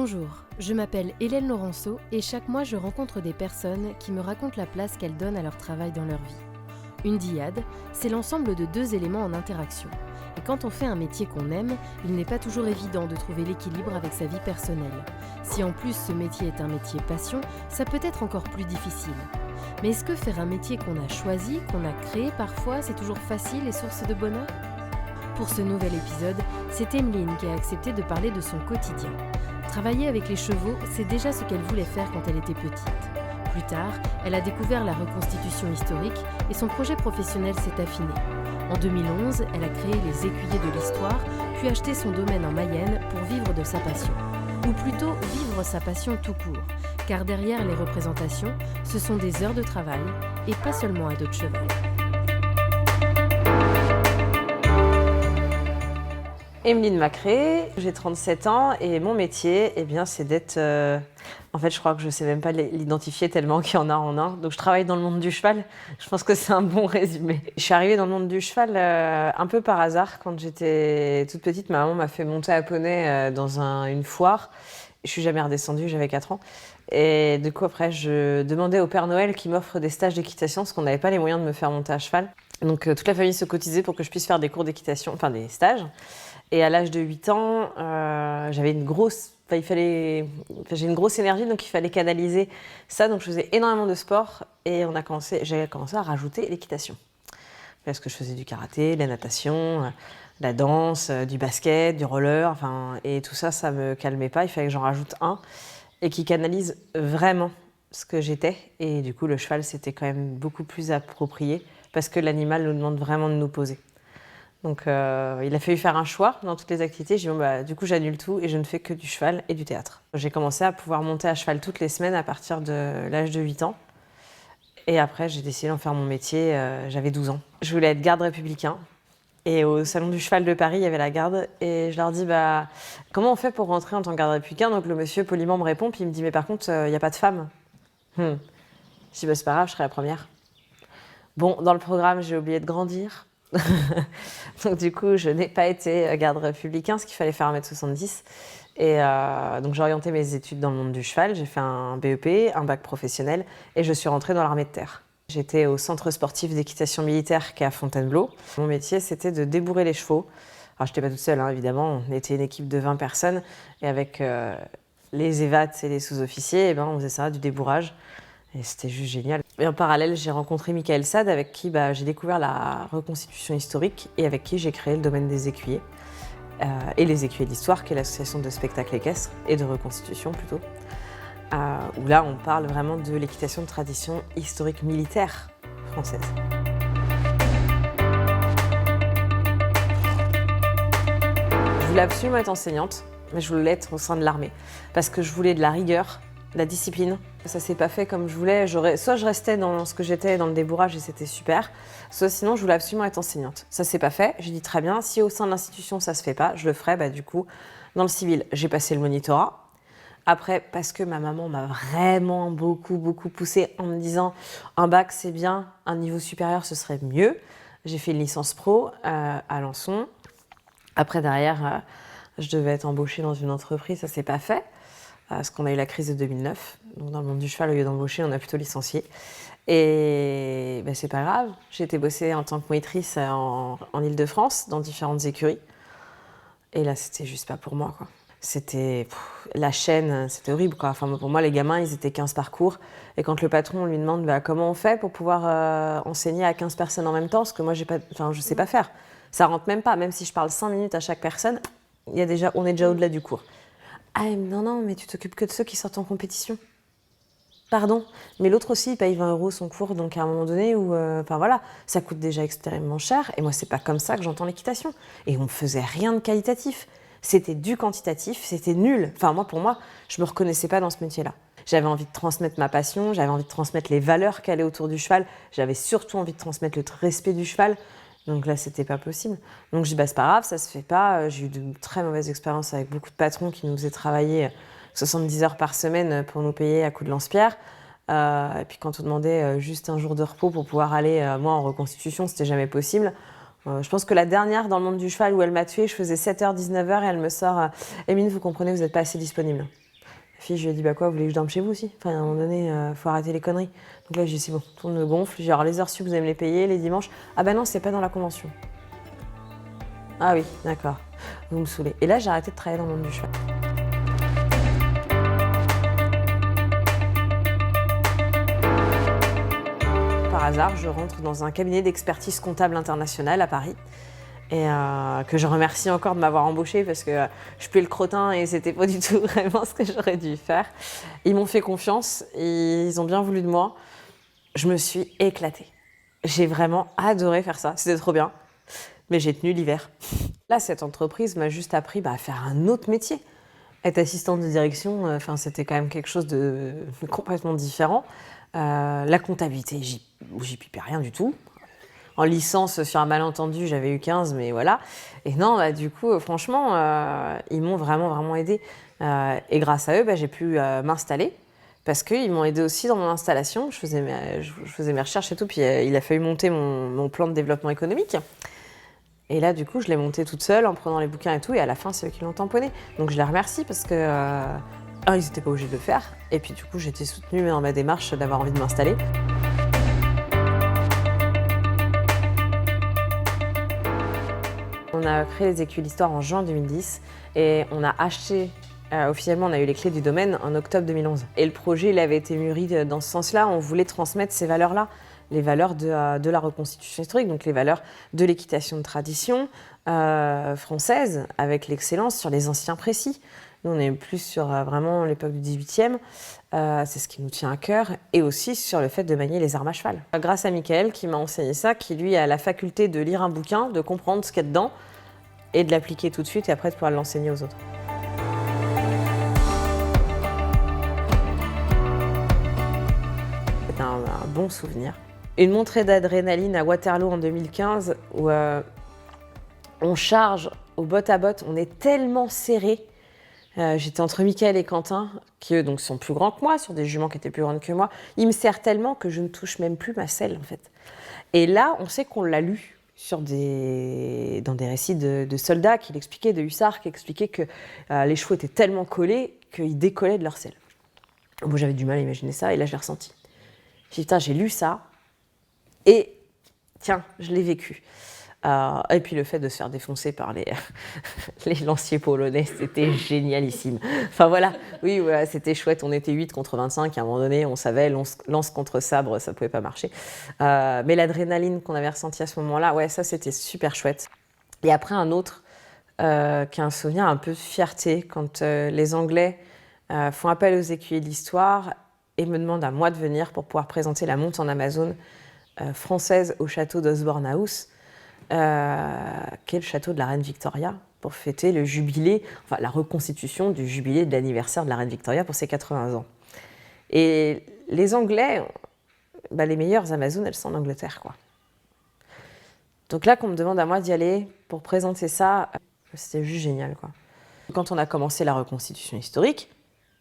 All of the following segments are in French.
Bonjour, je m'appelle Hélène Laurenceau et chaque mois je rencontre des personnes qui me racontent la place qu'elles donnent à leur travail dans leur vie. Une dyade, c'est l'ensemble de deux éléments en interaction. Et quand on fait un métier qu'on aime, il n'est pas toujours évident de trouver l'équilibre avec sa vie personnelle. Si en plus ce métier est un métier passion, ça peut être encore plus difficile. Mais est-ce que faire un métier qu'on a choisi, qu'on a créé parfois, c'est toujours facile et source de bonheur ? Pour ce nouvel épisode, c'est Emeline qui a accepté de parler de son quotidien. Travailler avec les chevaux, c'est déjà ce qu'elle voulait faire quand elle était petite. Plus tard, elle a découvert la reconstitution historique et son projet professionnel s'est affiné. En 2011, elle a créé les Écuyers de l'Histoire, puis acheté son domaine en Mayenne pour vivre de sa passion. Ou plutôt vivre sa passion tout court, car derrière les représentations, ce sont des heures de travail et pas seulement à dos de cheval. Emeline Macré, j'ai 37 ans et mon métier, c'est d'être... En fait, je crois que je ne sais même pas l'identifier tellement qu'il y en a en un. Donc, je travaille dans le monde du cheval. Je pense que c'est un bon résumé. Je suis arrivée dans le monde du cheval un peu par hasard. Quand j'étais toute petite, ma maman m'a fait monter à poney dans une foire. Je ne suis jamais redescendue, j'avais 4 ans. Et du coup, après, je demandais au Père Noël qu'il m'offre des stages d'équitation parce qu'on n'avait pas les moyens de me faire monter à cheval. Donc, toute la famille se cotisait pour que je puisse faire des cours d'équitation, enfin des stages. Et à l'âge de 8 ans, j'avais une grosse... j'ai une grosse énergie, donc il fallait canaliser ça. Donc je faisais énormément de sport et j'avais commencé à rajouter l'équitation. Parce que je faisais du karaté, de la natation, la danse, du basket, du roller, et tout ça, ça me calmait pas. Il fallait que j'en rajoute un et qui canalise vraiment ce que j'étais. Et du coup, le cheval, c'était quand même beaucoup plus approprié parce que l'animal nous demande vraiment de nous poser. Donc il a fallu faire un choix dans toutes les activités. J'ai dit du coup j'annule tout et je ne fais que du cheval et du théâtre. J'ai commencé à pouvoir monter à cheval toutes les semaines à partir de l'âge de 8 ans. Et après j'ai décidé d'en faire mon métier, j'avais 12 ans. Je voulais être garde républicain. Et au salon du cheval de Paris, il y avait la garde. Et je leur dis, comment on fait pour rentrer en tant que garde républicain ? Donc le monsieur poliment me répond, puis il me dit, mais par contre, il n'y a pas de femme. Je dis, c'est pas grave, je serai la première. Bon, dans le programme, j'ai oublié de grandir. Donc du coup, je n'ai pas été garde républicain, ce qu'il fallait faire 1m70. Et donc j'ai orienté mes études dans le monde du cheval. J'ai fait un BEP, un bac professionnel et je suis rentrée dans l'armée de terre. J'étais au centre sportif d'équitation militaire qui est à Fontainebleau. Mon métier, c'était de débourrer les chevaux. Alors je n'étais pas toute seule, évidemment. On était une équipe de 20 personnes. Et avec les évats et les sous-officiers, on faisait ça, du débourrage. Et c'était juste génial. Et en parallèle, j'ai rencontré Michael Sade, avec qui j'ai découvert la reconstitution historique et avec qui j'ai créé le domaine des écuyers. Et les Écuyers de l'Histoire, qui est l'association de spectacles équestres et de reconstitution plutôt. Où là, on parle vraiment de l'équitation de tradition historique militaire française. Je voulais absolument être enseignante, mais je voulais être au sein de l'armée. Parce que je voulais de la rigueur, de la discipline. Ça s'est pas fait comme je voulais. Soit je restais dans ce que j'étais, dans le débourrage, et c'était super. Soit sinon, je voulais absolument être enseignante. Ça s'est pas fait. J'ai dit très bien, si au sein de l'institution, ça se fait pas, je le ferai du coup dans le civil. J'ai passé le monitorat. Après, parce que ma maman m'a vraiment beaucoup poussée en me disant un bac c'est bien, un niveau supérieur ce serait mieux. J'ai fait une licence pro à Alençon. Après derrière, je devais être embauchée dans une entreprise, ça s'est pas fait. Parce qu'on a eu la crise de 2009. Donc dans le monde du cheval, au lieu d'embaucher, on a plutôt licencié. Et c'est pas grave. J'ai été bosser en tant que monitrice en Île-de-France, dans différentes écuries. Et là, c'était juste pas pour moi, quoi. C'était la chaîne, c'était horrible, quoi. Pour moi, les gamins, ils étaient 15 par cours. Et quand le patron lui demande comment on fait pour pouvoir enseigner à 15 personnes en même temps, parce que moi, je sais pas faire. Ça rentre même pas. Même si je parle 5 minutes à chaque personne, on est déjà au-delà du cours. Ah non, mais tu t'occupes que de ceux qui sortent en compétition. Pardon, mais l'autre aussi, il paye 20 € son cours, donc à un moment donné, ça coûte déjà extrêmement cher. Et moi, c'est pas comme ça que j'entends l'équitation. Et on faisait rien de qualitatif. C'était du quantitatif, c'était nul. Pour moi, je me reconnaissais pas dans ce métier-là. J'avais envie de transmettre ma passion, j'avais envie de transmettre les valeurs qui allaient autour du cheval. J'avais surtout envie de transmettre le respect du cheval. Donc là, c'était pas possible. Donc je dis, c'est pas grave, ça se fait pas. J'ai eu de très mauvaises expériences avec beaucoup de patrons qui nous faisaient travailler 70 heures par semaine pour nous payer à coups de lance-pierre. Et puis quand on demandait juste un jour de repos pour pouvoir aller, moi, en reconstitution, c'était jamais possible. Je pense que la dernière dans le monde du cheval où elle m'a tuée, je faisais 7h, 19h et elle me sort « Emeline, vous comprenez, vous n'êtes pas assez disponible. » La fille, je lui ai dit, bah quoi, vous voulez que je dorme chez vous aussi? Enfin, à un moment donné, faut arrêter les conneries. Donc là, j'ai dit, c'est bon, tout me gonfle. J'ai dit, alors les heures sup, vous allez me les payer, les dimanches. Ah bah non, c'est pas dans la convention. Ah oui, d'accord, vous me saoulez. Et là, j'ai arrêté de travailler dans le monde du cheval. Par hasard, je rentre dans un cabinet d'expertise comptable internationale à Paris. Et que je remercie encore de m'avoir embauchée parce que je puais le crottin et c'était pas du tout vraiment ce que j'aurais dû faire. Ils m'ont fait confiance, ils ont bien voulu de moi. Je me suis éclatée. J'ai vraiment adoré faire ça, c'était trop bien. Mais j'ai tenu l'hiver. Là, cette entreprise m'a juste appris à faire un autre métier. Être assistante de direction, c'était quand même quelque chose de complètement différent. La comptabilité, j'y pipais rien du tout. En licence, sur un malentendu, j'avais eu 15, mais voilà. Et non, du coup, franchement, ils m'ont vraiment aidée. Et grâce à eux, j'ai pu m'installer. Parce qu'ils m'ont aidée aussi dans mon installation. Je faisais mes recherches et tout. Puis il a fallu monter mon plan de développement économique. Et là, du coup, je l'ai monté toute seule en prenant les bouquins et tout. Et à la fin, c'est eux qui l'ont tamponné. Donc je les remercie parce que ils n'étaient pas obligés de le faire. Et puis du coup, j'étais soutenue dans ma démarche d'avoir envie de m'installer. On a créé les Écus l'Histoire en juin 2010 et on a acheté, officiellement on a eu les clés du domaine en octobre 2011. Et le projet il avait été mûri dans ce sens-là, on voulait transmettre ces valeurs-là, les valeurs de la reconstitution historique, donc les valeurs de l'équitation de tradition française avec l'excellence sur les anciens précis. Nous on est plus sur vraiment l'époque du 18e, c'est ce qui nous tient à cœur, et aussi sur le fait de manier les armes à cheval. Grâce à Mickaël qui m'a enseigné ça, qui lui a la faculté de lire un bouquin, de comprendre ce qu'il y a dedans, et de l'appliquer tout de suite et après de pouvoir l'enseigner aux autres. C'est un bon souvenir. Une montée d'adrénaline à Waterloo en 2015 où on charge au botte à botte, on est tellement serrés. J'étais entre Mickaël et Quentin, qui eux donc sont plus grands que moi, sur des juments qui étaient plus grandes que moi. Ils me serrent tellement que je ne touche même plus ma selle en fait. Et là, on sait qu'on l'a lu dans des récits de soldats qui l'expliquaient, de hussards qui expliquaient que les chevaux étaient tellement collés qu'ils décollaient de leur selle. Moi j'avais du mal à imaginer ça et là je l'ai ressenti. J'ai dit putain, j'ai lu ça et tiens, je l'ai vécu. Et puis le fait de se faire défoncer par les lanciers polonais, c'était génialissime. Enfin voilà, oui, voilà, c'était chouette, on était 8 contre 25, à un moment donné, on savait, lance contre sabre, ça pouvait pas marcher. Mais l'adrénaline qu'on avait ressentie à ce moment-là, ouais, ça c'était super chouette. Et après un autre, qui a un souvenir un peu de fierté, quand les Anglais font appel aux écuyers de l'histoire et me demandent à moi de venir pour pouvoir présenter la monte en Amazone française au château d'Osborne House, qui est le château de la reine Victoria, pour fêter le jubilé, la reconstitution du jubilé de l'anniversaire de la reine Victoria pour ses 80 ans. Et les Anglais, les meilleures Amazones, elles sont en Angleterre, quoi. Donc là, qu'on me demande à moi d'y aller pour présenter ça, c'était juste génial, quoi. Quand on a commencé la reconstitution historique,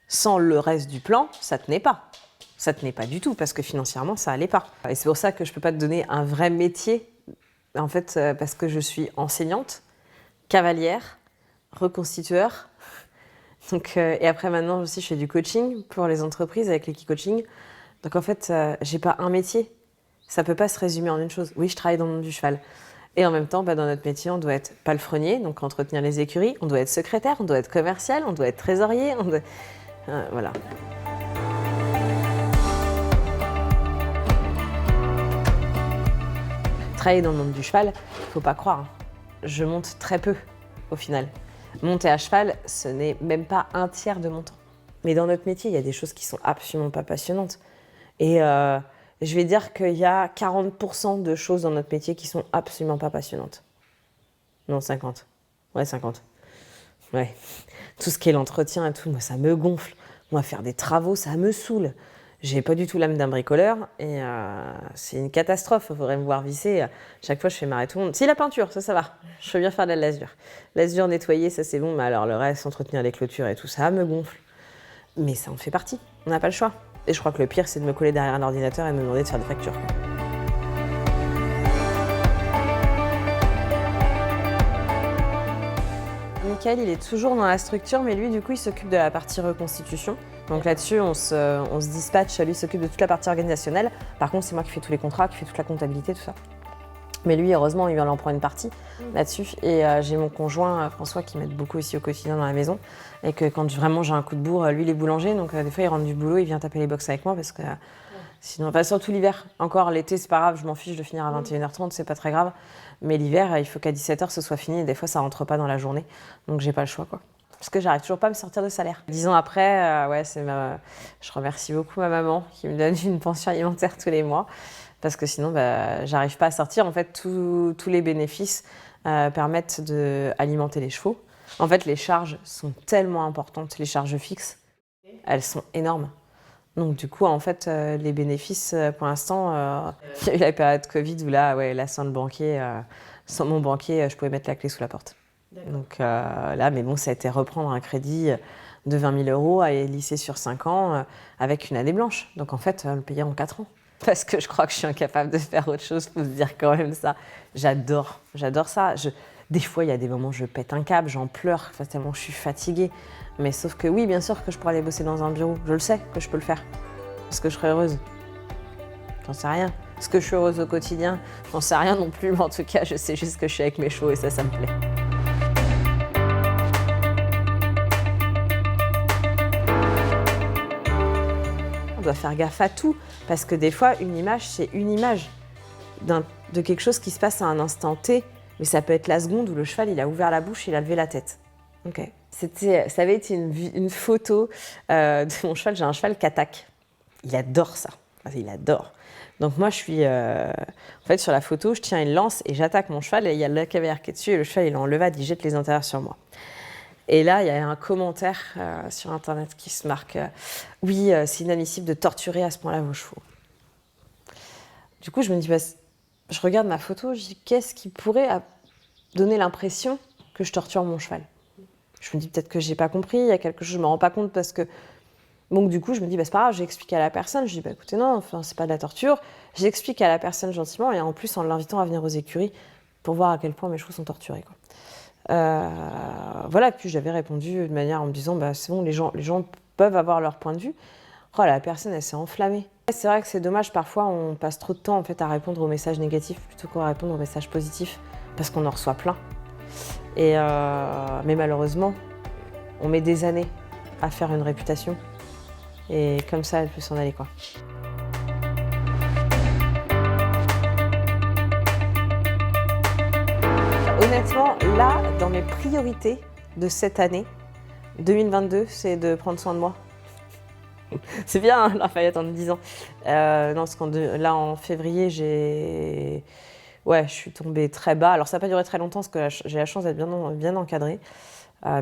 sans le reste du plan, ça tenait pas. Ça tenait pas du tout, parce que financièrement, ça allait pas. Et c'est pour ça que je peux pas te donner un vrai métier. En fait, parce que je suis enseignante, cavalière, reconstitueur. Donc, et après, maintenant aussi, je fais du coaching pour les entreprises avec l'Equicoaching. Donc, en fait, j'ai pas un métier. Ça peut pas se résumer en une chose. Oui, je travaille dans le monde du cheval. Et en même temps, dans notre métier, on doit être palefrenier, donc entretenir les écuries. On doit être secrétaire, on doit être commercial, on doit être trésorier. Voilà. Travailler dans le monde du cheval, il ne faut pas croire. Je monte très peu, au final. Monter à cheval, ce n'est même pas un tiers de mon temps. Mais dans notre métier, il y a des choses qui sont absolument pas passionnantes. Et je vais dire qu'il y a 40% de choses dans notre métier qui sont absolument pas passionnantes. Non, 50. Ouais, 50. Ouais. Tout ce qui est l'entretien et tout, moi, ça me gonfle. Moi, faire des travaux, ça me saoule. J'ai pas du tout l'âme d'un bricoleur et c'est une catastrophe. Il faudrait me voir visser. Chaque fois, je fais marrer tout le monde. Si, la peinture, ça va. Je peux bien faire de la lasure. Lasure nettoyer, ça c'est bon. Mais alors, le reste, entretenir les clôtures et tout, ça me gonfle. Mais ça en fait partie. On n'a pas le choix. Et je crois que le pire, c'est de me coller derrière un ordinateur et de me demander de faire des factures. Michael, il est toujours dans la structure, mais lui, du coup, il s'occupe de la partie reconstitution. Donc là-dessus, on se dispatche, lui s'occupe de toute la partie organisationnelle. Par contre, c'est moi qui fais tous les contrats, qui fais toute la comptabilité, tout ça. Mais lui, heureusement, il en prend une partie là-dessus. Et j'ai mon conjoint, François, qui m'aide beaucoup aussi au quotidien dans la maison. Et que quand vraiment j'ai un coup de bourre, lui, il est boulanger. Donc des fois, il rentre du boulot, il vient taper les box avec moi parce que sinon, enfin, surtout l'hiver. Encore l'été, c'est pas grave, je m'en fiche de finir à 21h30, c'est pas très grave. Mais l'hiver, il faut qu'à 17h, ce soit fini. Et des fois, ça rentre pas dans la journée. Donc j'ai pas le choix, quoi. Parce que j'arrive toujours pas à me sortir de salaire. 10 ans après, je remercie beaucoup ma maman qui me donne une pension alimentaire tous les mois. Parce que sinon, j'arrive pas à sortir. En fait, tous les bénéfices permettent d'alimenter les chevaux. En fait, les charges sont tellement importantes, les charges fixes, elles sont énormes. Donc du coup, en fait, les bénéfices, pour l'instant, il y a eu la période Covid où là, sans mon banquier, je pouvais mettre la clé sous la porte. Donc là, mais bon, ça a été reprendre un crédit de 20 000 € à lisser sur 5 ans avec une année blanche. Donc en fait, le payer en 4 ans. Parce que je crois que je suis incapable de faire autre chose, faut se dire quand même ça. J'adore ça. Des fois, il y a des moments où je pète un câble, j'en pleure, tellement je suis fatiguée. Mais sauf que oui, bien sûr que je pourrais aller bosser dans un bureau. Je le sais que je peux le faire. Parce que je serais heureuse. J'en sais rien. Est-ce que je suis heureuse au quotidien? J'en sais rien non plus, mais en tout cas, je sais juste que je suis avec mes chevaux et ça me plaît. On doit faire gaffe à tout, parce que des fois, une image, c'est une image de quelque chose qui se passe à un instant T, mais ça peut être la seconde où le cheval, il a ouvert la bouche, il a levé la tête. Ok. Ça avait été une photo de mon cheval. J'ai un cheval katak. Il adore ça. Il adore. Donc moi, je suis... en fait, sur la photo, je tiens une lance et j'attaque mon cheval et il y a le cavalier qui est dessus et le cheval, il est en levade, il jette les intérieurs sur moi. Et là, il y a un commentaire sur Internet qui se marque oui, c'est inadmissible de torturer à ce point-là vos chevaux. Du coup, je me dis, je regarde ma photo, je dis, qu'est-ce qui pourrait donner l'impression que je torture mon cheval? Je me dis peut-être que j'ai pas compris, il y a quelque chose, je me rends pas compte parce que... Donc du coup, je me dis, c'est pas grave, j'ai expliqué à la personne, je dis, écoutez, non, c'est pas de la torture. J'explique à la personne gentiment et en plus en l'invitant à venir aux écuries pour voir à quel point mes chevaux sont torturés, quoi. Voilà, puis j'avais répondu de manière en me disant, c'est bon, les gens peuvent avoir leur point de vue. Oh, la personne, elle s'est enflammée. C'est vrai que c'est dommage, parfois on passe trop de temps en fait à répondre aux messages négatifs plutôt qu'à répondre aux messages positifs, parce qu'on en reçoit plein. Mais malheureusement, on met des années à faire une réputation, et comme ça, elle peut s'en aller, quoi. Honnêtement, là, dans mes priorités de cette année, 2022, c'est de prendre soin de moi. C'est bien, hein, Lafayette, en 10 ans. Non, parce là, en février, je suis tombée très bas. Alors, ça n'a pas duré très longtemps, parce que j'ai la chance d'être bien encadrée,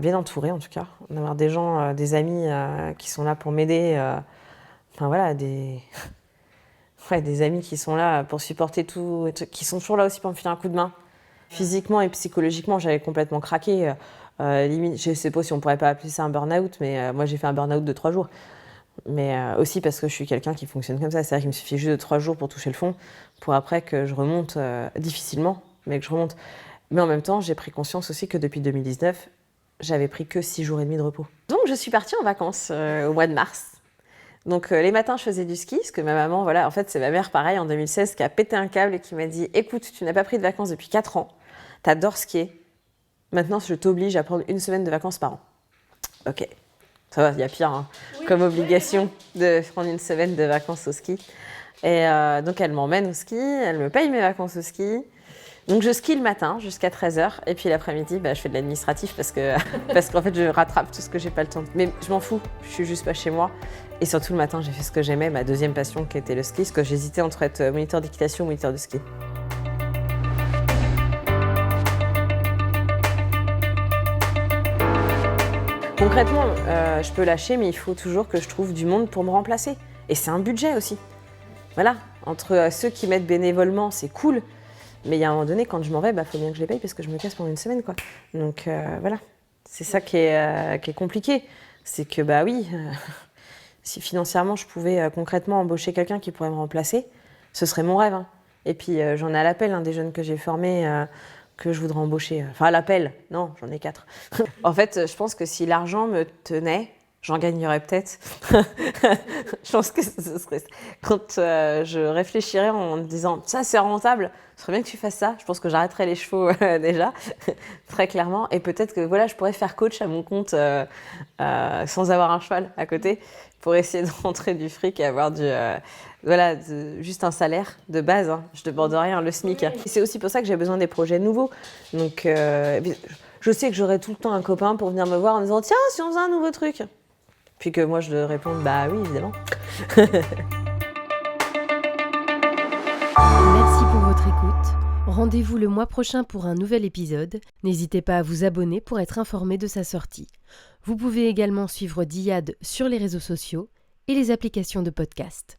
bien entourée, en tout cas. D'avoir des gens, des amis qui sont là pour m'aider. Enfin, voilà, des amis qui sont là pour supporter tout, qui sont toujours là aussi pour me filer un coup de main. Physiquement et psychologiquement, j'avais complètement craqué. Limite, je ne sais pas si on pourrait pas appeler ça un burn-out, mais moi, j'ai fait un burn-out de 3 jours. Mais aussi parce que je suis quelqu'un qui fonctionne comme ça. C'est-à-dire qu'il me suffit juste de 3 jours pour toucher le fond, pour après que je remonte difficilement, mais que je remonte. Mais en même temps, j'ai pris conscience aussi que depuis 2019, j'avais pris que 6 jours et demi de repos. Donc, je suis partie en vacances au mois de mars. Donc, les matins, je faisais du ski, parce que ma maman, voilà, en fait, c'est ma mère, pareil, en 2016, qui a pété un câble et qui m'a dit « Écoute, tu n'as pas pris de vacances depuis 4 ans, t'adores skier, maintenant, je t'oblige à prendre 1 semaine de vacances par an. » Ok. Ça va, il y a pire, hein, oui, comme obligation de prendre 1 semaine de vacances au ski. Et donc, elle m'emmène au ski, elle me paye mes vacances au ski. Donc, je skie le matin jusqu'à 13h. Et puis, l'après-midi, je fais de l'administratif parce qu'en fait, je rattrape tout ce que j'ai pas le temps. Mais je m'en fous, je suis juste pas chez moi. Et surtout, le matin, j'ai fait ce que j'aimais, ma deuxième passion qui était le ski, parce que j'hésitais entre être moniteur d'équitation ou moniteur de ski. Concrètement, je peux lâcher, mais il faut toujours que je trouve du monde pour me remplacer. Et c'est un budget aussi. Voilà, entre ceux qui m'aident bénévolement, c'est cool. Mais il y a un moment donné, quand je m'en vais, faut bien que je les paye parce que je me casse pendant 1 semaine, quoi. Donc voilà, c'est ça qui est compliqué. C'est que oui, si financièrement je pouvais concrètement embaucher quelqu'un qui pourrait me remplacer, ce serait mon rêve, hein. Et puis j'en ai à l'appel, des jeunes que j'ai formés que je voudrais embaucher. Enfin, à l'appel, non, j'en ai 4. En fait, je pense que si l'argent me tenait, j'en gagnerais peut-être. Je pense que ce serait... Quand je réfléchirais en me disant « ça, c'est rentable », ce serait bien que tu fasses ça. Je pense que j'arrêterais les chevaux déjà, très clairement. Et peut-être que voilà, je pourrais faire coach à mon compte sans avoir un cheval à côté pour essayer de rentrer du fric et avoir juste un salaire de base. Hein. Je ne demande rien, le SMIC. Et c'est aussi pour ça que j'ai besoin des projets nouveaux. Donc, je sais que j'aurai tout le temps un copain pour venir me voir en me disant « tiens, si on faisait un nouveau truc ?» Puis que moi, je dois répondre « bah oui, évidemment ». Merci pour votre écoute. Rendez-vous le mois prochain pour un nouvel épisode. N'hésitez pas à vous abonner pour être informé de sa sortie. Vous pouvez également suivre Diyad sur les réseaux sociaux et les applications de podcast.